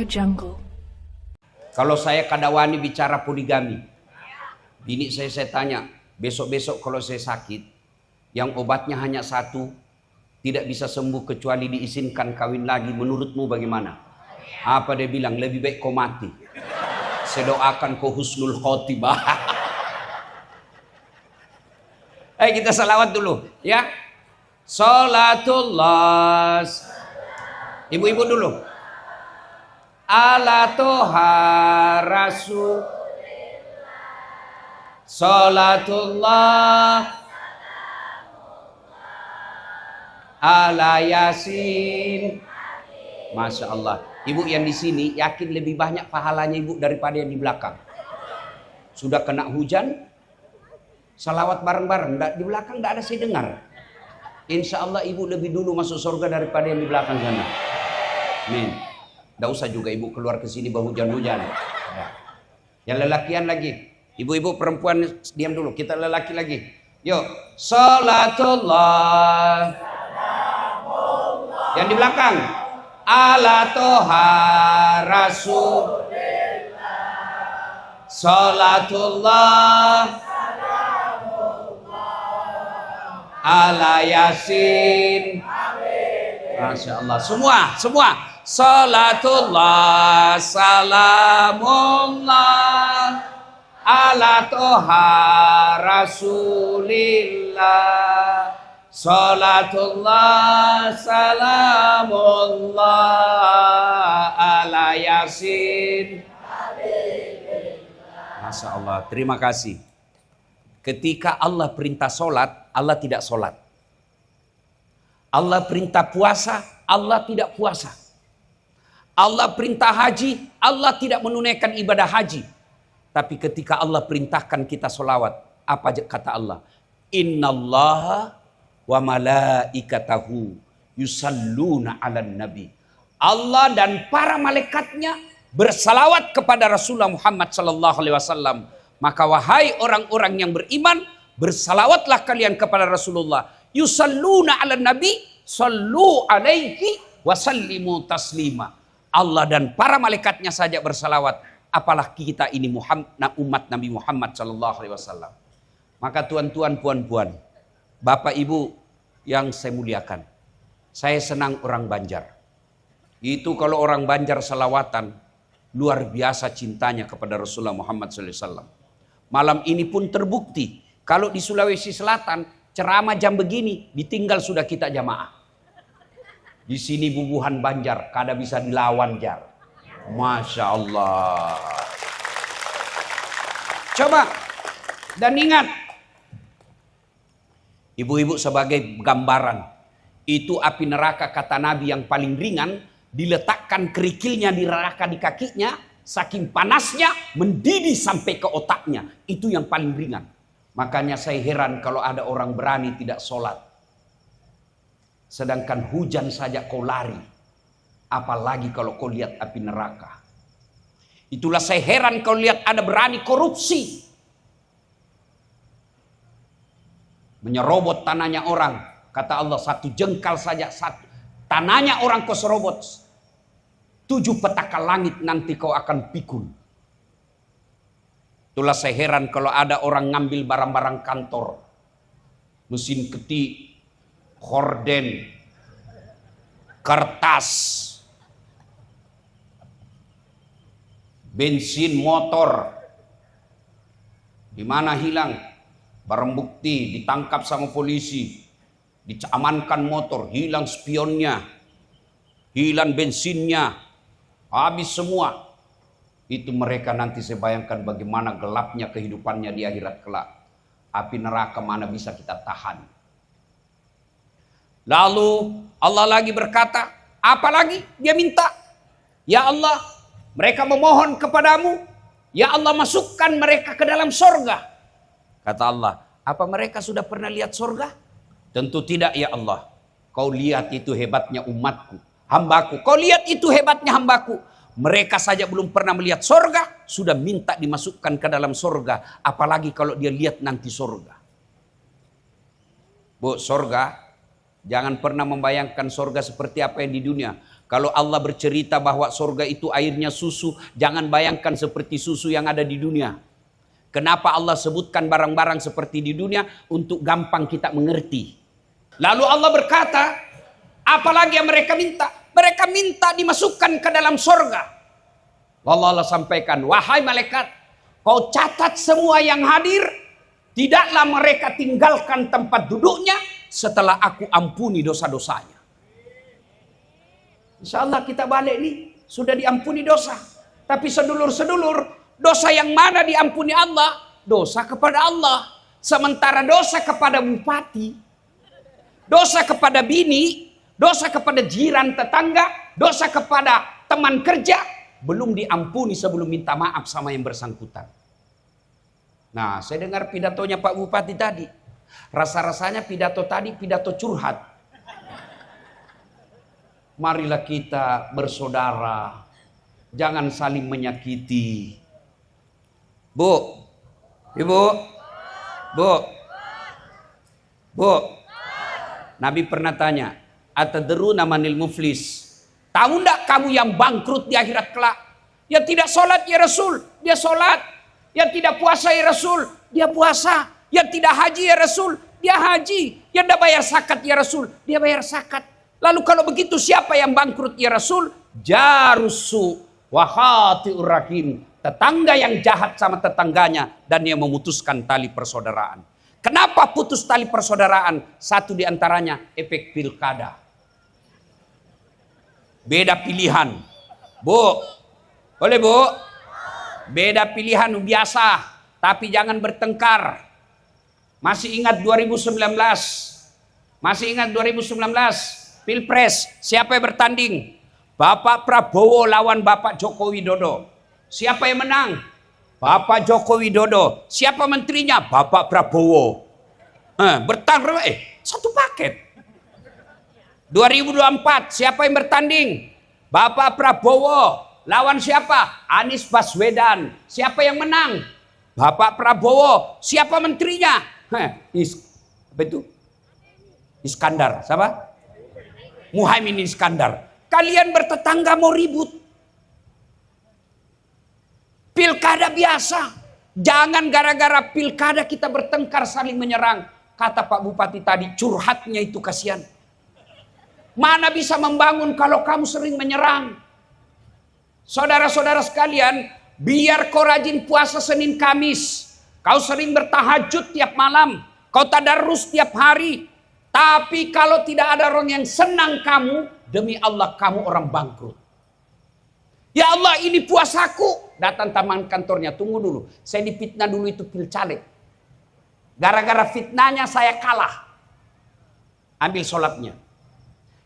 Jungle. Kalau saya kadawani bicara poligami, bini saya tanya, besok-besok kalau saya sakit, yang obatnya hanya satu, tidak bisa sembuh kecuali diizinkan kawin lagi, menurutmu bagaimana? Apa dia bilang? Lebih baik kau mati. Saya doakan kau husnul khotimah. Ayo kita salawat dulu, ya. Salatullah. Ibu-ibu dulu. Ala toha rasul. Salatullah ala yasin. Masya Allah. Ibu yang di sini yakin lebih banyak pahalanya ibu daripada yang di belakang. Sudah kena hujan, salawat bareng-bareng. Di belakang tidak ada saya dengar. Insya Allah ibu lebih dulu masuk surga daripada yang di belakang sana. Amin. Tidak usah juga ibu keluar ke sini berhujan-hujan. Ya. Yang lelakian lagi. Ibu-ibu perempuan diam dulu. Kita lelaki lagi. Yuk. Salatullah. Yang di belakang. Ala toha rasul. Salatullah. Ala yasin. Masya Allah. Semua. Salatullah. Salamullah. Ala toha rasulillah. Salatullah. Salamullah. Ala yasin. Masya Allah. Terima kasih. Ketika Allah perintah solat, Allah tidak solat. Allah perintah puasa, Allah tidak puasa. Allah perintah haji, Allah tidak menunaikan ibadah haji. Tapi ketika Allah perintahkan kita solawat, apa kata Allah? Innallaha wa malaikatahu yusalluna ala nabi. Allah dan para malaikatnya bersalawat kepada Rasulullah Muhammad sallallahu alaihi wasallam. Maka wahai orang-orang yang beriman, bersalawatlah kalian kepada Rasulullah. Yusalluna ala nabi, sallu alaihi wasallimu taslima. Allah dan para malaikatnya saja bersalawat, apalagi kita ini umat Nabi Muhammad sallallahu alaihi wasallam. Maka tuan-tuan, puan-puan, bapak ibu yang saya muliakan, saya senang orang Banjar. Itu kalau orang Banjar salawatan, luar biasa cintanya kepada Rasulullah Muhammad sallallahu alaihi wasallam. Malam ini pun terbukti, kalau di Sulawesi Selatan ceramah jam begini ditinggal sudah kita jamaah. Di sini bubuhan Banjar, kada bisa dilawan jar. Masya Allah. Coba dan ingat, ibu-ibu sebagai gambaran, itu api neraka kata Nabi yang paling ringan, diletakkan kerikilnya di neraka di kakinya, saking panasnya mendidih sampai ke otaknya. Itu yang paling ringan. Makanya saya heran kalau ada orang berani tidak sholat. Sedangkan hujan saja kau lari. Apalagi kalau kau lihat api neraka. Itulah saya heran kalau lihat ada berani korupsi. Menyerobot tanahnya orang. Kata Allah, satu jengkal saja. Tanahnya orang kau serobot. 7 petaka langit nanti kau akan pikul. Itulah saya heran kalau ada orang ngambil barang-barang kantor. Mesin ketik, horden, kertas, bensin motor. Di mana hilang? Barang bukti ditangkap sama polisi. Diamankan motor, hilang spionnya. Hilang bensinnya. Habis semua. Itu mereka nanti saya bayangkan bagaimana gelapnya kehidupannya di akhirat kelak. Api neraka mana bisa kita tahan. Lalu Allah lagi berkata, apa lagi dia minta? Ya Allah, mereka memohon kepadamu. Ya Allah, masukkan mereka ke dalam sorga. Kata Allah, apa mereka sudah pernah lihat sorga? Tentu tidak ya Allah. Kau lihat itu hebatnya umatku, hambaku. Kau lihat itu hebatnya hambaku. Mereka saja belum pernah melihat sorga, sudah minta dimasukkan ke dalam sorga. Apalagi kalau dia lihat nanti sorga. Bu, sorga, jangan pernah membayangkan sorga seperti apa yang di dunia. Kalau Allah bercerita bahwa surga itu airnya susu, jangan bayangkan seperti susu yang ada di dunia. Kenapa Allah sebutkan barang-barang seperti di dunia? Untuk gampang kita mengerti. Lalu Allah berkata, apalagi yang mereka minta? Mereka minta dimasukkan ke dalam surga. Lalu Allah sampaikan, wahai malaikat, kau catat semua yang hadir. Tidaklah mereka tinggalkan tempat duduknya setelah aku ampuni dosa-dosanya. Insya Allah kita balik nih, sudah diampuni dosa. Tapi sedulur-sedulur, dosa yang mana diampuni Allah? Dosa kepada Allah. Sementara dosa kepada bupati, dosa kepada bini, dosa kepada jiran tetangga, dosa kepada teman kerja, belum diampuni sebelum minta maaf sama yang bersangkutan. Nah, saya dengar pidatonya Pak Bupati tadi. Rasa-rasanya pidato tadi pidato curhat. Marilah kita bersaudara, jangan saling menyakiti. Bu, Ibu, Bu. Nabi pernah tanya, atadruna manil muflis? Tahu enggak kamu yang bangkrut di akhirat kelak? Yang tidak sholat ya Rasul, dia sholat. Yang tidak puasa ya Rasul, dia puasa. Yang tidak haji ya Rasul, dia haji. Yang tidak bayar zakat ya Rasul, dia bayar zakat. Lalu kalau begitu siapa yang bangkrut ya Rasul? Jarusu wa khati'ur rahim. Tetangga yang jahat sama tetangganya dan yang memutuskan tali persaudaraan. Kenapa putus tali persaudaraan? Satu diantaranya efek pilkada. Beda pilihan. Bu, boleh Bu? Beda pilihan biasa, tapi jangan bertengkar. Masih ingat 2019? Masih ingat 2019? Pilpres, siapa yang bertanding? Bapak Prabowo lawan Bapak Joko Widodo. Siapa yang menang? Bapak Joko Widodo. Siapa menterinya? Bapak Prabowo. Bertanding, satu paket. 2024, siapa yang bertanding? Bapak Prabowo. Lawan siapa? Anies Baswedan. Siapa yang menang? Bapak Prabowo. Siapa menterinya? Apa itu? Iskandar. Siapa? Muhaimin Iskandar. Kalian bertetangga mau ribut. Pilkada biasa. Jangan gara-gara pilkada kita bertengkar saling menyerang. Kata Pak Bupati tadi, curhatnya itu kasihan. Mana bisa membangun kalau kamu sering menyerang? Saudara-saudara sekalian, biar kau rajin puasa Senin Kamis, kau sering bertahajud tiap malam, kau tadarus tiap hari, tapi kalau tidak ada orang yang senang kamu, demi Allah kamu orang bangkrut. Ya Allah, ini puasaku. Datang taman kantornya, tunggu dulu, saya difitnah dulu itu pilcaleg. Gara-gara fitnahnya saya kalah. Ambil sholatnya.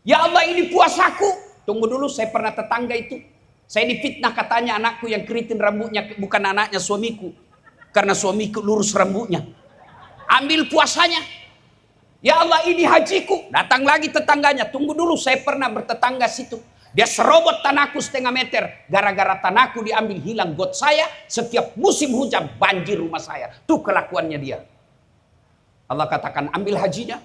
Ya Allah, ini puasaku. Tunggu dulu, saya pernah tetangga itu. Saya difitnah katanya anakku yang keriting rambutnya bukan anaknya suamiku. Karena suamiku lurus rambutnya. Ambil puasanya. Ya Allah, ini hajiku. Datang lagi tetangganya. Tunggu dulu, saya pernah bertetangga situ. Dia serobot tanahku 1,5 meter. Gara-gara tanahku diambil hilang got saya. Setiap musim hujan banjir rumah saya. Tuh kelakuannya dia. Allah katakan ambil hajinya.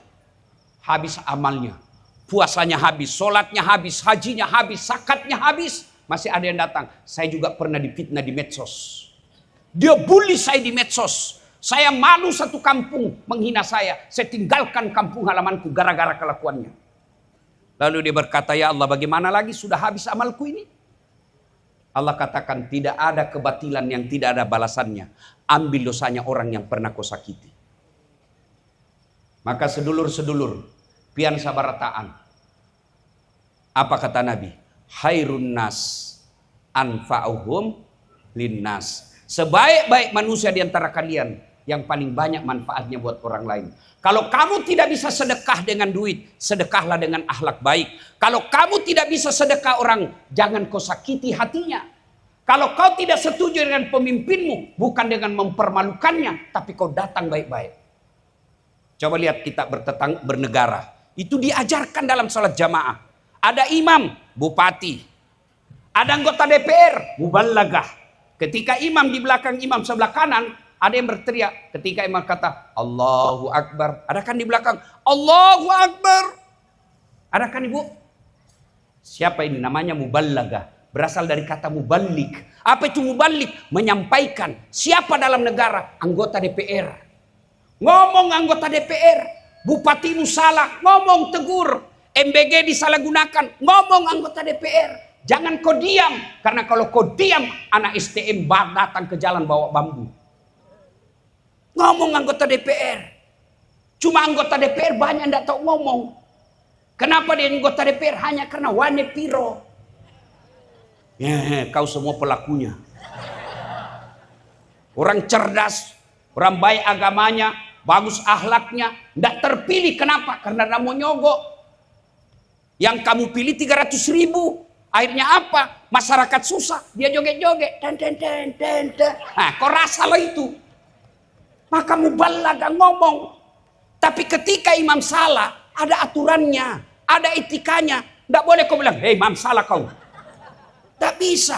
Habis amalnya. Puasanya habis, sholatnya habis, hajinya habis, zakatnya habis. Masih ada yang datang. Saya juga pernah difitnah di medsos. Dia bully saya di medsos. Saya malu satu kampung menghina saya. Saya tinggalkan kampung halamanku gara-gara kelakuannya. Lalu dia berkata, ya Allah bagaimana lagi sudah habis amalku ini? Allah katakan tidak ada kebatilan yang tidak ada balasannya. Ambil dosanya orang yang pernah kau sakiti. Maka sedulur-sedulur, pian sabarataan. Apa kata Nabi? Khairun nas anfa'uhum linnas. Sebaik-baik manusia di antara kalian yang paling banyak manfaatnya buat orang lain. Kalau kamu tidak bisa sedekah dengan duit, sedekahlah dengan akhlak baik. Kalau kamu tidak bisa sedekah orang, jangan kau sakiti hatinya. Kalau kau tidak setuju dengan pemimpinmu, bukan dengan mempermalukannya, tapi kau datang baik-baik. Coba lihat kita bernegara. Itu diajarkan dalam salat jamaah. Ada imam, bupati. Ada anggota DPR, muballagah. Ketika imam di belakang imam sebelah kanan, ada yang berteriak. Ketika imam kata, Allahu Akbar. Ada kan di belakang, Allahu Akbar. Ada kan ibu? Siapa ini? Namanya muballaga. Berasal dari kata mubalik. Apa itu mubalik? Menyampaikan. Siapa dalam negara? Anggota DPR. Ngomong anggota DPR. Bupatimu salah. Ngomong tegur. MBG disalahgunakan. Ngomong anggota DPR. Jangan kau diam. Karena kalau kau diam, anak STM datang ke jalan bawa bambu. Ngomong anggota DPR. Cuma anggota DPR banyak yang tidak tahu ngomong. Kenapa dia anggota DPR? Hanya karena wane piro. Kau semua pelakunya. Orang cerdas, orang baik agamanya, bagus akhlaknya, tidak terpilih. Kenapa? Karena tidak mau nyogok. Yang kamu pilih 300.000. Akhirnya apa? Masyarakat susah. Dia joget-joget. Kau rasa lo itu. Maka muballaga ngomong. Tapi ketika imam salah, ada aturannya, ada etikanya. Tidak boleh kau bilang, hei imam salah kau. Tidak bisa.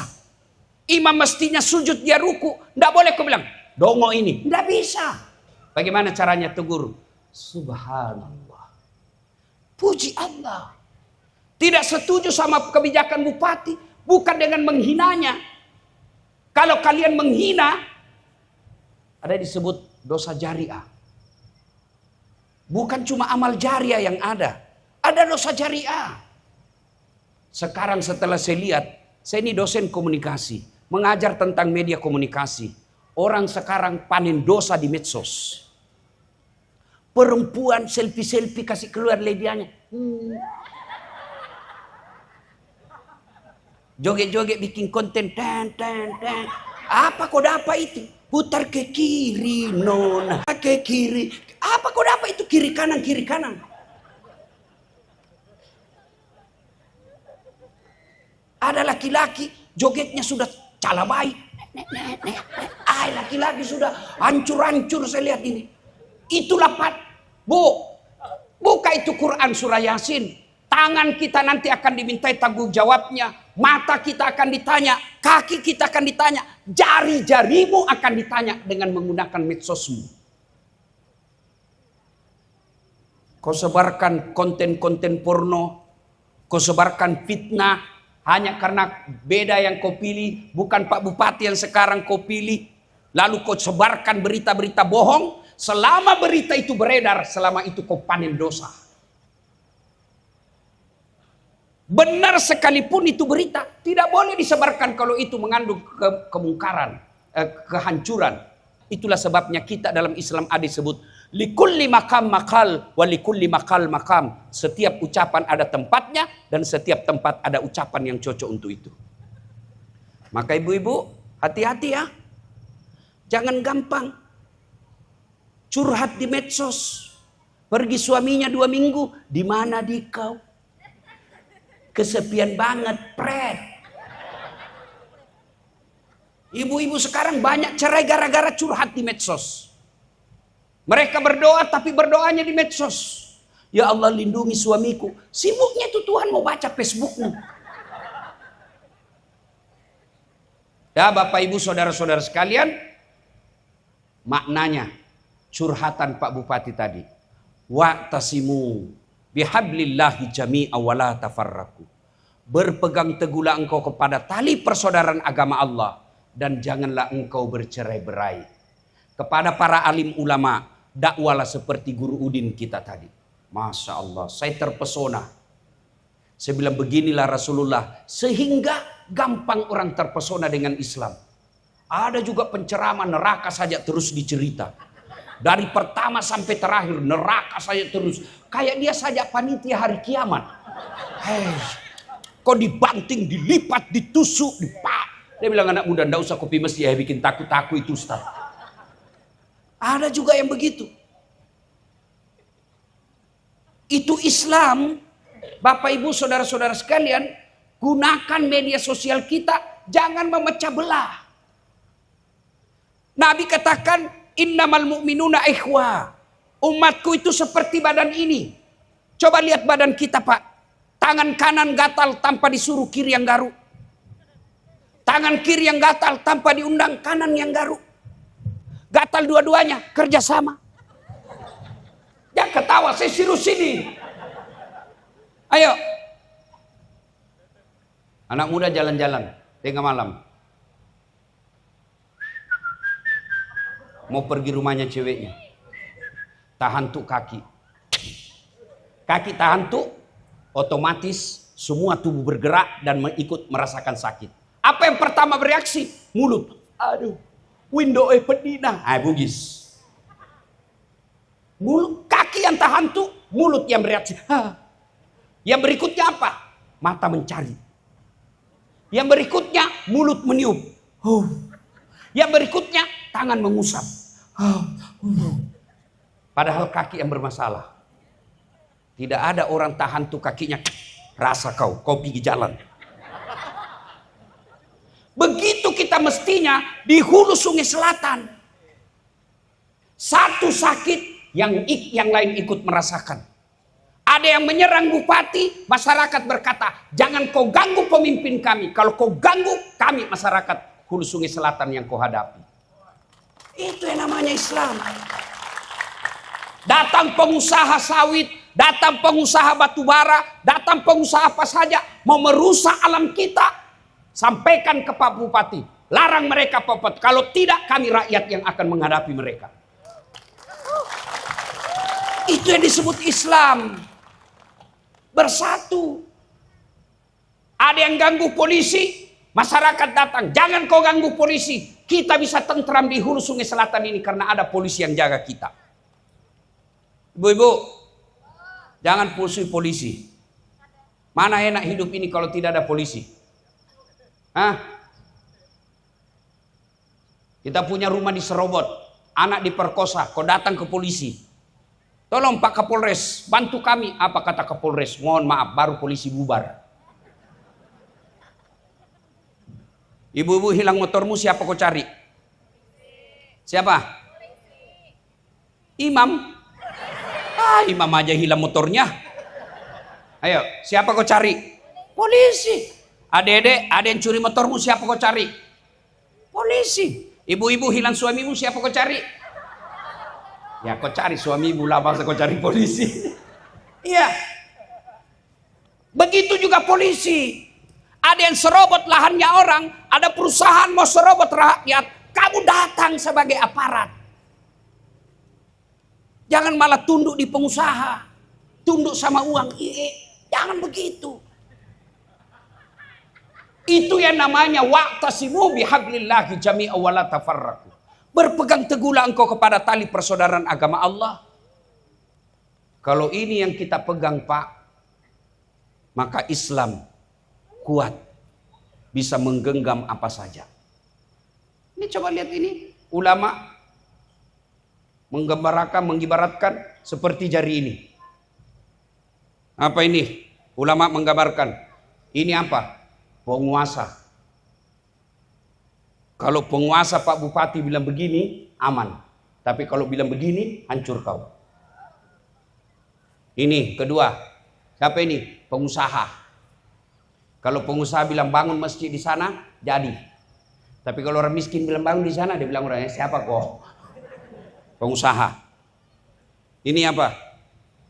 Imam mestinya sujud, dia ruku. Tidak boleh kau bilang, dongo ini. Tidak bisa. Bagaimana caranya tegur? Subhanallah. Puji Allah. Tidak setuju sama kebijakan bupati. Bukan dengan menghinanya. Kalau kalian menghina, ada disebut dosa jariah. Bukan cuma amal jariah yang ada. Ada dosa jariah. Sekarang setelah saya lihat, saya ini dosen komunikasi. Mengajar tentang media komunikasi. Orang sekarang panen dosa di medsos. Perempuan selfie-selfie kasih keluar lebihannya. Joget-joget bikin konten. Apa kau dapat itu? Putar ke kiri, nona. Ke kiri. Apa kau dapat itu? Kiri kanan, kiri kanan. Ada laki-laki jogetnya sudah calabai. Laki-laki sudah hancur-hancur saya lihat ini. Itulah buka itu Quran surah Yasin. Tangan kita nanti akan dimintai tanggung jawabnya. Mata kita akan ditanya. Kaki kita akan ditanya. Jari-jarimu akan ditanya dengan menggunakan medsosmu. Kau sebarkan konten-konten porno. Kau sebarkan fitnah. Hanya karena beda yang kau pilih. Bukan Pak Bupati yang sekarang kau pilih. Lalu kau sebarkan berita-berita bohong. Selama berita itu beredar. Selama itu kau panen dosa. Benar sekalipun itu berita. Tidak boleh disebarkan kalau itu mengandung kemungkaran. Kehancuran. Itulah sebabnya kita dalam Islam ada disebut. Likulli makam makal wa likulli makal makam. Setiap ucapan ada tempatnya. Dan setiap tempat ada ucapan yang cocok untuk itu. Maka ibu-ibu hati-hati ya. Jangan gampang curhat di medsos. Pergi suaminya 2 minggu. Di mana di kau? Kesepian banget, pret. Ibu-ibu sekarang banyak cerai gara-gara curhat di medsos. Mereka berdoa tapi berdoanya di medsos. Ya Allah lindungi suamiku. Sibuknya itu Tuhan mau baca Facebookmu. Ya Bapak Ibu saudara-saudara sekalian. Maknanya curhatan Pak Bupati tadi. Wa'tasimu bihablillahi jami'a wa la tafarraqu. Berpegang teguhlah engkau kepada tali persaudaraan agama Allah dan janganlah engkau bercerai-berai. Kepada para alim ulama, dakwalah seperti Guru Udin kita tadi. Masya Allah, saya terpesona. Saya bilang beginilah Rasulullah, sehingga gampang orang terpesona dengan Islam. Ada juga penceramah neraka saja terus dicerita. Dari pertama sampai terakhir neraka saja terus. Kayak dia saja panitia hari kiamat. Hei, kok dibanting, dilipat, ditusuk, dipak. Dia bilang anak muda ndak usah kopi masjid ya bikin takut-takut itu Ustaz. Ada juga yang begitu. Itu Islam. Bapak Ibu saudara-saudara sekalian, gunakan media sosial kita jangan memecah belah. Nabi katakan innamal mu'minuna ikhwah. Umatku itu seperti badan ini. Coba lihat badan kita Pak. Tangan kanan gatal tanpa disuruh kiri yang garuk. Tangan kiri yang gatal tanpa diundang kanan yang garuk. Gatal dua-duanya kerjasama. Jangan ketawa saya suruh sini. Ayo. Anak muda jalan-jalan tengah malam, mau pergi rumahnya ceweknya, tahan tuh kaki tahan tuh, otomatis semua tubuh bergerak dan ikut merasakan sakit. Apa yang pertama bereaksi? Mulut. Aduh, window pedina. Bugis. Mulut, kaki yang tahan tuh, mulut yang bereaksi. Yang berikutnya apa? Mata mencari. Yang berikutnya mulut meniup. Yang berikutnya tangan mengusap. Padahal kaki yang bermasalah. Tidak ada orang tahan tuh kakinya. Rasa kau pergi jalan. Begitu kita mestinya di hulu Sungai Selatan. Satu sakit yang lain ikut merasakan. Ada yang menyerang bupati, masyarakat berkata, jangan kau ganggu pemimpin kami. Kalau kau ganggu, kami masyarakat hulu Sungai Selatan yang kau hadapi. Itu yang namanya Islam. Datang pengusaha sawit, datang pengusaha batubara, datang pengusaha apa saja, mau merusak alam kita. Sampaikan ke Pak Bupati, larang mereka Pak. Kalau tidak, kami rakyat yang akan menghadapi mereka. Itu yang disebut Islam. Bersatu. Ada yang ganggu polisi, masyarakat datang. Jangan kau ganggu polisi. Kita bisa tentram di hulu Sungai Selatan ini karena ada polisi yang jaga kita. Ibu-ibu, jangan musuhi polisi. Mana enak hidup ini kalau tidak ada polisi? Kita punya rumah di Serobot, anak diperkosa, kau datang ke polisi. Tolong Pak Kapolres, bantu kami. Apa kata Kapolres? Mohon maaf, baru polisi bubar. Ibu-ibu hilang motormu, siapa kau cari? Siapa? Imam. Imam aja hilang motornya. Ayo, siapa kau cari? Polisi. Adek-adek, ada yang curi motormu, siapa kau cari? Polisi. Ibu-ibu hilang suamimu, siapa kau cari? Ya kau cari suamimu lah, masa kau cari polisi. Iya. Begitu juga polisi. Ada yang serobot lahannya orang, ada perusahaan mau serobot rakyat, kamu datang sebagai aparat. Jangan malah tunduk di pengusaha, tunduk sama uang. Jangan begitu. Itu yang namanya wa'tasimu bihablillahi jami'a wa la tafarraqu. Berpegang teguhlah engkau kepada tali persaudaraan agama Allah. Kalau ini yang kita pegang, Pak, maka Islam kuat, bisa menggenggam apa saja. Ini coba lihat ini, ulama mengibaratkan seperti jari ini. Apa ini? Ulama menggambarkan. Ini apa? Penguasa. Kalau penguasa Pak Bupati bilang begini, aman. Tapi kalau bilang begini, hancur kau. Ini kedua. Siapa ini? Pengusaha. Kalau pengusaha bilang bangun masjid di sana, jadi. Tapi kalau orang miskin bilang bangun di sana, dia bilang orangnya siapa kok? Pengusaha. Ini apa?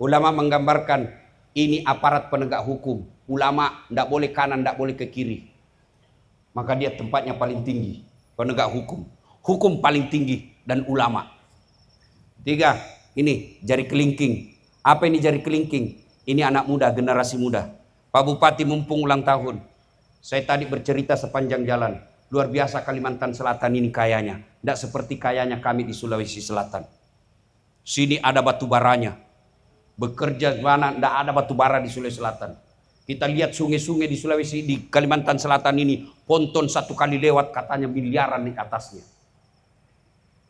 Ulama menggambarkan ini aparat penegak hukum. Ulama tidak boleh kanan, tidak boleh ke kiri. Maka dia tempatnya paling tinggi. Penegak hukum. Hukum paling tinggi dan ulama. Tiga, ini jari kelingking. Apa ini jari kelingking? Ini anak muda, generasi muda. Pak Bupati mumpung ulang tahun. Saya tadi bercerita sepanjang jalan. Luar biasa Kalimantan Selatan ini kayanya. Tidak seperti kayanya kami di Sulawesi Selatan. Sini ada batu baranya. Bekerja mana tidak ada batu bara di Sulawesi Selatan. Kita lihat sungai-sungai di Sulawesi, di Kalimantan Selatan ini, ponton satu kali lewat katanya miliaran di atasnya.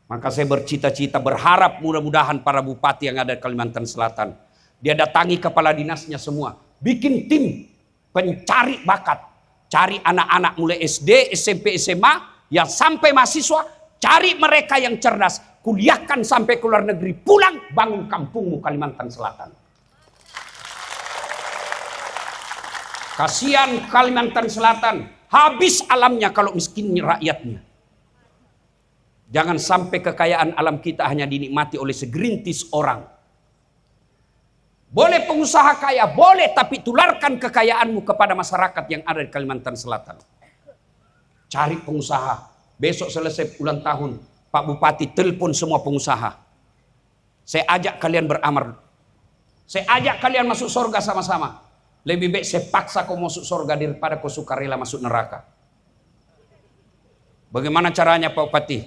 Maka saya bercita-cita, berharap mudah-mudahan para bupati yang ada di Kalimantan Selatan, dia datangi kepala dinasnya semua, bikin tim pencari bakat, cari anak-anak mulai SD, SMP, SMA, yang sampai mahasiswa, cari mereka yang cerdas, kuliahkan sampai ke luar negeri, pulang bangun kampungmu Kalimantan Selatan. Kasihan Kalimantan Selatan, habis alamnya kalau miskin rakyatnya. Jangan sampai kekayaan alam kita hanya dinikmati oleh segerintis orang. Boleh pengusaha kaya, boleh, tapi tularkan kekayaanmu kepada masyarakat yang ada di Kalimantan Selatan. Cari pengusaha. Besok selesai ulang tahun, Pak Bupati telepon semua pengusaha. Saya ajak kalian beramal. Saya ajak kalian masuk surga sama-sama. Lebih baik saya paksa kau masuk surga daripada kau sukarela masuk neraka. Bagaimana caranya Pak Bupati?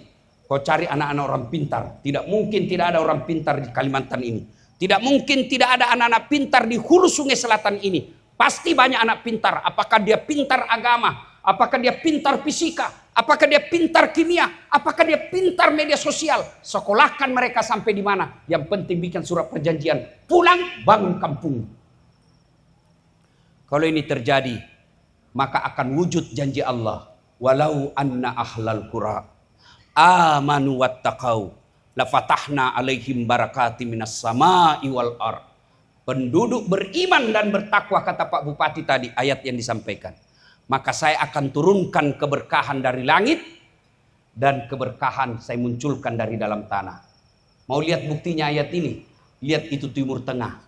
Kau cari anak-anak orang pintar. Tidak mungkin tidak ada orang pintar di Kalimantan ini. Tidak mungkin tidak ada anak-anak pintar di hulu sungai selatan ini. Pasti banyak anak pintar. Apakah dia pintar agama? Apakah dia pintar fisika? Apakah dia pintar kimia? Apakah dia pintar media sosial? Sekolahkan mereka sampai di mana? Yang penting bikin surat perjanjian. Pulang bangun kampung. Kalau ini terjadi, maka akan wujud janji Allah. Walau anna ahlal qura amanu wattaqau lafatahna alaihim barakati minas sama'i wal ard. Penduduk beriman dan bertakwa, kata Pak Bupati tadi, ayat yang disampaikan. Maka saya akan turunkan keberkahan dari langit dan keberkahan saya munculkan dari dalam tanah. Mau lihat buktinya ayat ini? Lihat itu Timur Tengah.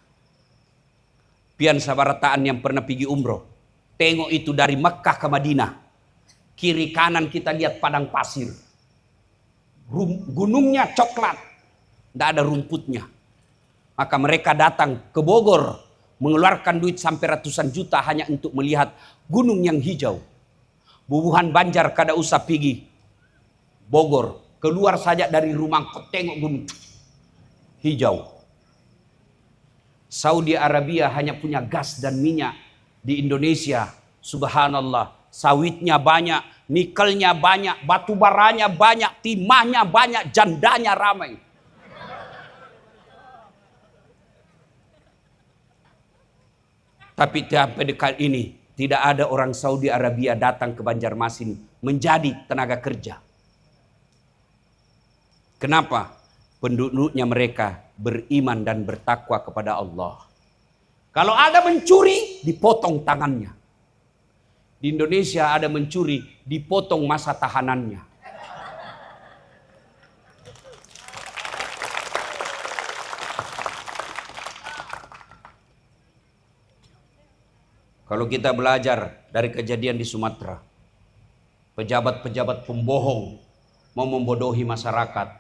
Pian sabarataan yang pernah pergi umroh. Tengok itu dari Mekah ke Madinah. Kiri kanan kita lihat padang pasir. Gunungnya coklat. Tidak ada rumputnya. Maka mereka datang ke Bogor. Mengeluarkan duit sampai ratusan juta hanya untuk melihat gunung yang hijau. Bubuhan Banjar kada usah pergi Bogor. Keluar saja dari rumah kau tengok gunung hijau. Saudi Arabia hanya punya gas dan minyak. Di Indonesia, subhanallah, sawitnya banyak, nikelnya banyak, batu baranya banyak, timahnya banyak, jandanya ramai. Tapi sampai dekat ini tidak ada orang Saudi Arabia datang ke Banjarmasin menjadi tenaga kerja. Kenapa? Penduduknya mereka beriman dan bertakwa kepada Allah. Kalau ada mencuri, dipotong tangannya. Di Indonesia ada mencuri, dipotong masa tahanannya. Kalau kita belajar dari kejadian di Sumatera, pejabat-pejabat pembohong mau membodohi masyarakat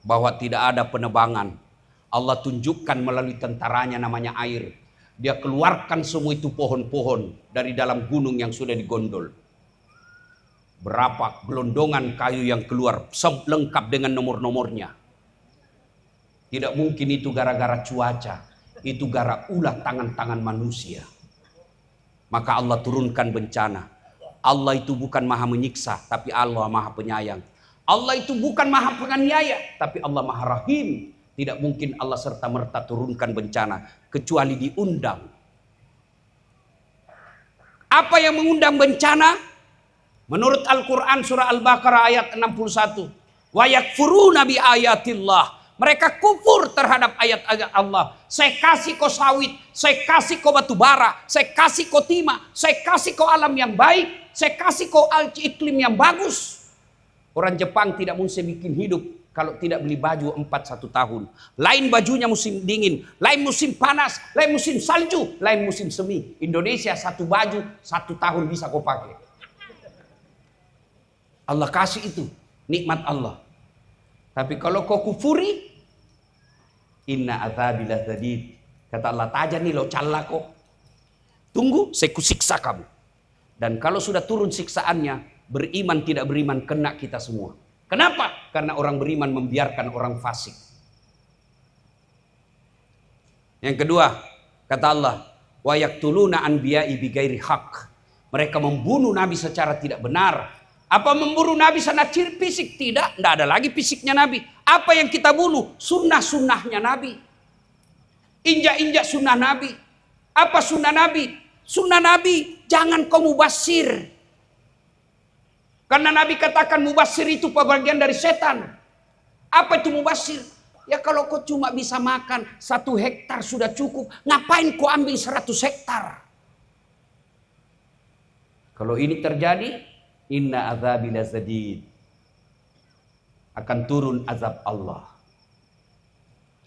bahwa tidak ada penebangan. Allah tunjukkan melalui tentaranya namanya air. Dia keluarkan semua itu pohon-pohon dari dalam gunung yang sudah digondol. Berapa gelondongan kayu yang keluar, lengkap dengan nomor-nomornya. Tidak mungkin itu gara-gara cuaca, itu gara ulah tangan-tangan manusia. Maka Allah turunkan bencana. Allah itu bukan maha menyiksa, tapi Allah maha penyayang. Allah itu bukan maha penganiaya, tapi Allah maha rahim. Tidak mungkin Allah serta-merta turunkan bencana, kecuali diundang. Apa yang mengundang bencana? Menurut Al-Quran surah Al-Baqarah ayat 61. Wa yakfuruna bi ayatillah. Mereka kufur terhadap ayat-ayat Allah. Saya kasih kau sawit, saya kasih kau batu bara, saya kasih kau timah, saya kasih kau alam yang baik, saya kasih kau iklim yang bagus. Orang Jepang tidak mungkin bikin hidup kalau tidak beli baju 1 tahun. Lain bajunya musim dingin, lain musim panas, lain musim salju, lain musim semi. Indonesia 1 baju 1 tahun bisa kau pakai. Allah kasih itu, nikmat Allah. Tapi kalau kau kufuri, inna azabi lazadid. Kata Allah, taja nih lo calla kok. Tunggu, saya kusiksa kamu. Dan kalau sudah turun siksaannya, beriman tidak beriman kena kita semua. Kenapa? Karena orang beriman membiarkan orang fasik. Yang kedua, kata Allah, wa yaqtuluna anbiya'i bighairi haqq. Mereka membunuh nabi secara tidak benar. Apa membunuh nabi sana ciri fisik? Tidak ada lagi fisiknya nabi. Apa yang kita bunuh? Sunnah-sunnahnya nabi. Injak-injak sunnah nabi. Apa sunnah nabi? Sunnah nabi, jangan kau mubasir. Karena nabi katakan mubasir itu bagian dari setan. Apa itu mubasir? Ya kalau kau cuma bisa makan 1 hektar sudah cukup. Ngapain kau ambil 100 hektar? Kalau ini terjadi, inna azabi lazadid. Akan turun azab Allah.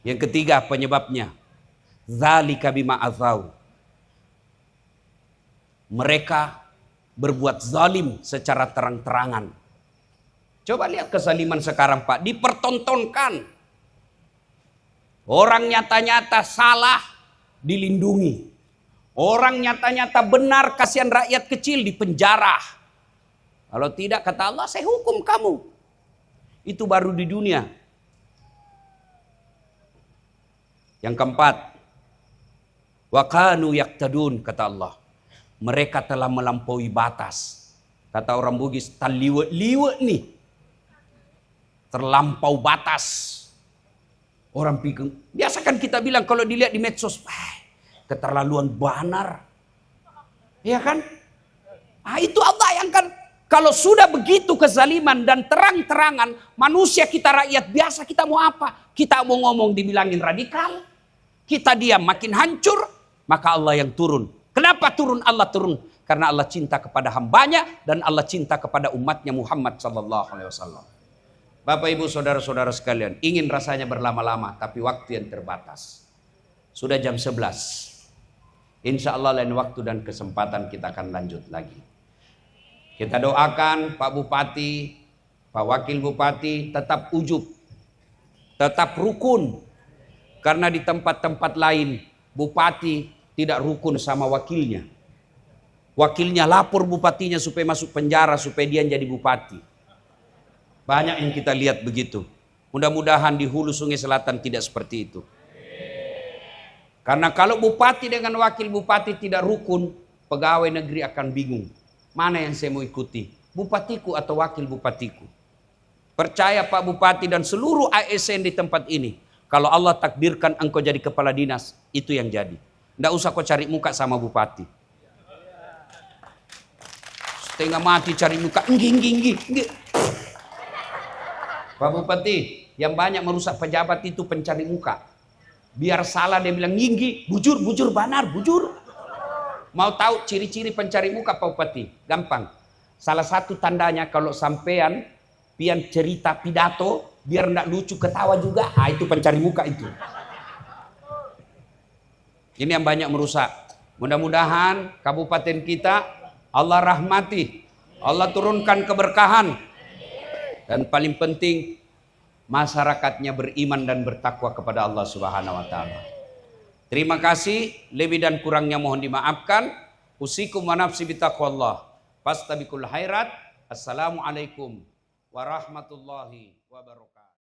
Yang ketiga penyebabnya, Dzalika bima azau. Mereka berbuat zalim secara terang-terangan. Coba lihat kezaliman sekarang, Pak, dipertontonkan. Orang nyata-nyata salah dilindungi. Orang nyata-nyata benar, kasihan rakyat kecil dipenjara. Kalau tidak, kata Allah, saya hukum kamu. Itu baru di dunia. Yang keempat, wa kanu yaktadun, kata Allah. Mereka telah melampaui batas. Kata orang Bugis, taliwet-liwet nih. Terlampau batas. Orang pikir, biasa kan kita bilang kalau dilihat di medsos, keterlaluan banar. Iya kan? Ah, itu Allah yang kan. Kalau sudah begitu kezaliman dan terang-terangan, manusia kita rakyat biasa, kita mau apa? Kita mau ngomong dibilangin radikal. Kita diam makin hancur, maka Allah yang turun. Kenapa turun? Allah turun karena Allah cinta kepada hambanya dan Allah cinta kepada umatnya Muhammad sallallahu alaihi wasallam. Bapak Ibu saudara-saudara sekalian, ingin rasanya berlama-lama tapi waktu yang terbatas. Sudah jam 11. Insya Allah lain waktu dan kesempatan kita akan lanjut lagi. Kita doakan Pak Bupati, Pak Wakil Bupati tetap ujub, tetap rukun. Karena di tempat-tempat lain bupati tidak rukun sama wakilnya. Wakilnya lapor bupatinya supaya masuk penjara supaya dia jadi bupati. Banyak yang kita lihat begitu. Mudah-mudahan di hulu Sungai Selatan tidak seperti itu. Karena kalau bupati dengan wakil bupati tidak rukun, pegawai negeri akan bingung. Mana yang saya mau ikuti? Bupatiku atau wakil bupatiku? Percaya Pak Bupati dan seluruh ASN di tempat ini. Kalau Allah takdirkan engkau jadi kepala dinas, itu yang jadi. Nggak usah kau cari muka sama bupati. Setengah mati cari muka. Nggi. Pak Bupati, yang banyak merusak pejabat itu pencari muka. Biar salah dia bilang nggi, bujur banar, bujur. Mau tahu ciri-ciri pencari muka Pak Bupati? Gampang. Salah satu tandanya kalau sampean pian cerita pidato, biar enggak lucu ketawa juga, itu pencari muka itu. Ini yang banyak merusak. Mudah-mudahan kabupaten kita Allah rahmati, Allah turunkan keberkahan, dan paling penting masyarakatnya beriman dan bertakwa kepada Allah Subhanahu wa taala. Terima kasih, lebih dan kurangnya mohon dimaafkan. Usikum wa nafsi bitaqwallah. Fastabiqul khairat. Assalamualaikum warahmatullahi wabarakatuh.